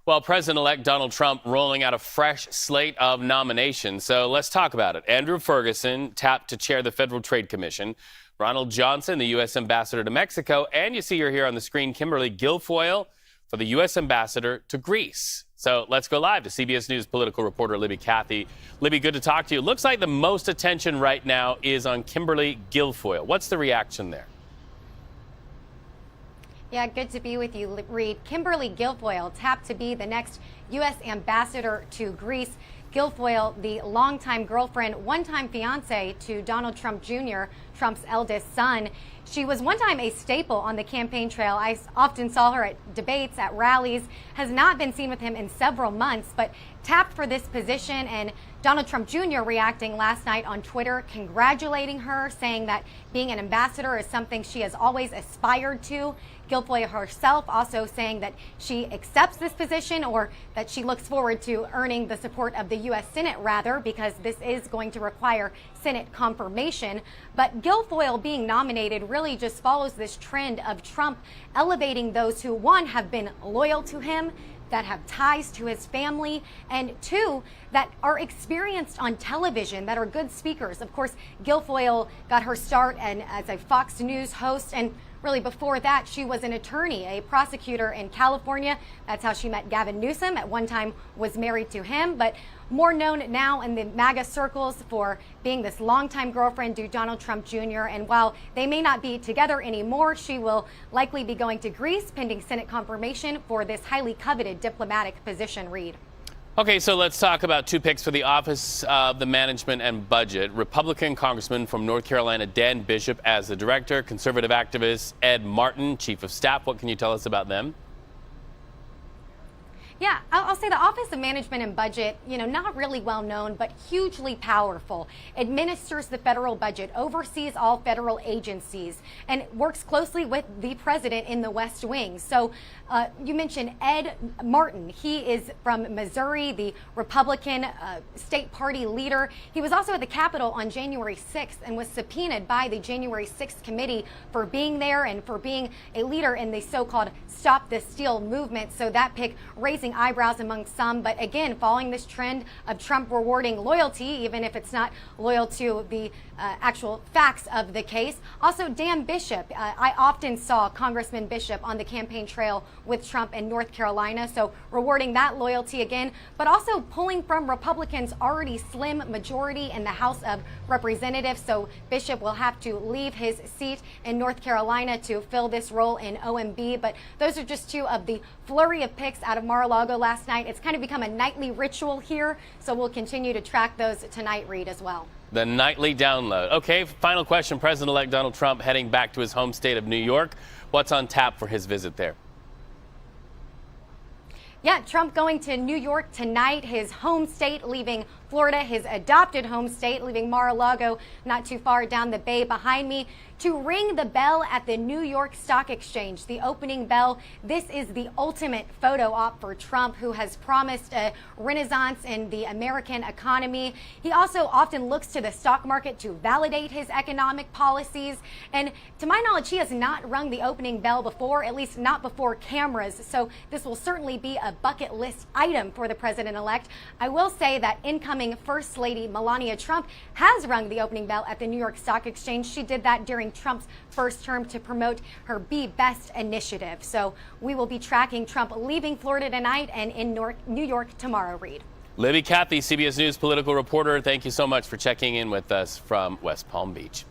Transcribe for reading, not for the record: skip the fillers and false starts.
Well, President-elect Donald Trump rolling out a fresh slate of nominations. So let's talk about it. Andrew Ferguson tapped to chair the Federal Trade Commission. Ronald Johnson, the U.S. ambassador to Mexico. And you see her here on the screen, Kimberly Guilfoyle for the U.S. ambassador to Greece. So let's go live to CBS News political reporter Libby Cathey. Libby, good to talk to you. Looks like the most attention right now is on Kimberly Guilfoyle. What's the reaction there? Yeah, good to be with you, Reed. Kimberly Guilfoyle tapped to be the next U.S. ambassador to Greece. Guilfoyle, the longtime girlfriend, one-time fiance to Donald Trump Jr., Trump's eldest son. She was one time a staple on the campaign trail. I often saw her at debates, at rallies, has not been seen with him in several months, but tapped for this position. And Donald Trump Jr. reacting last night on Twitter, congratulating her, saying that being an ambassador is something she has always aspired to. Guilfoyle herself also saying that she accepts this position, or that she looks forward to earning the support of the U.S. Senate, rather, because this is going to require Senate confirmation. But Guilfoyle being nominated really just follows this trend of Trump elevating those who, one, have been loyal to him, that have ties to his family, and two, that are experienced on television, that are good speakers. Of course, Guilfoyle got her start as a Fox News host, and really before that, she was an attorney, a prosecutor in California. That's how she met Gavin Newsom. At one time was married to him, but more known now in the MAGA circles for being this longtime girlfriend to Donald Trump Jr. And while they may not be together anymore, she will likely be going to Greece pending Senate confirmation for this highly coveted diplomatic position, Reed. Okay, so let's talk about two picks for the Office of the Management and Budget. Republican Congressman from North Carolina, Dan Bishop, as the director. Conservative activist Ed Martin, chief of staff. What can you tell us about them? Yeah, I'll say the Office of Management and Budget, not really well known, but hugely powerful. Administers the federal budget, oversees all federal agencies, and works closely with the president in the West Wing. So you mentioned Ed Martin. He is from Missouri, the Republican state party leader. He was also at the Capitol on January 6th and was subpoenaed by the January 6th committee for being there and for being a leader in the so-called Stop the Steal movement. So that pick raising eyebrows among some, but again, following this trend of Trump rewarding loyalty, even if it's not loyal to the actual facts of the case. Also, Dan Bishop. I often saw Congressman Bishop on the campaign trail with Trump in North Carolina, so rewarding that loyalty again, but also pulling from Republicans' already slim majority in the House of Representatives. So Bishop will have to leave his seat in North Carolina to fill this role in OMB, but those are just two of the flurry of picks out of Mar-a-Lago last night. It's kind of become a nightly ritual here, so we'll continue to track those tonight, Reed, as well. The nightly download. Okay, final question. President-elect Donald Trump heading back to his home state of New York. What's on tap for his visit there? Yeah, Trump going to New York tonight, his home state, leaving Florida, his adopted home state, leaving Mar-a-Lago not too far down the bay behind me, to ring the bell at the New York Stock Exchange, the opening bell. This is the ultimate photo op for Trump, who has promised a renaissance in the American economy. He also often looks to the stock market to validate his economic policies. And to my knowledge, he has not rung the opening bell before, at least not before cameras. So this will certainly be a bucket list item for the president-elect. I will say that incoming First Lady Melania Trump has rung the opening bell at the New York Stock Exchange. She did that during Trump's first term to promote her Be Best initiative. So we will be tracking Trump leaving Florida tonight and in New York tomorrow, Reed. Libby Cathey, CBS News political reporter. Thank you so much for checking in with us from West Palm Beach.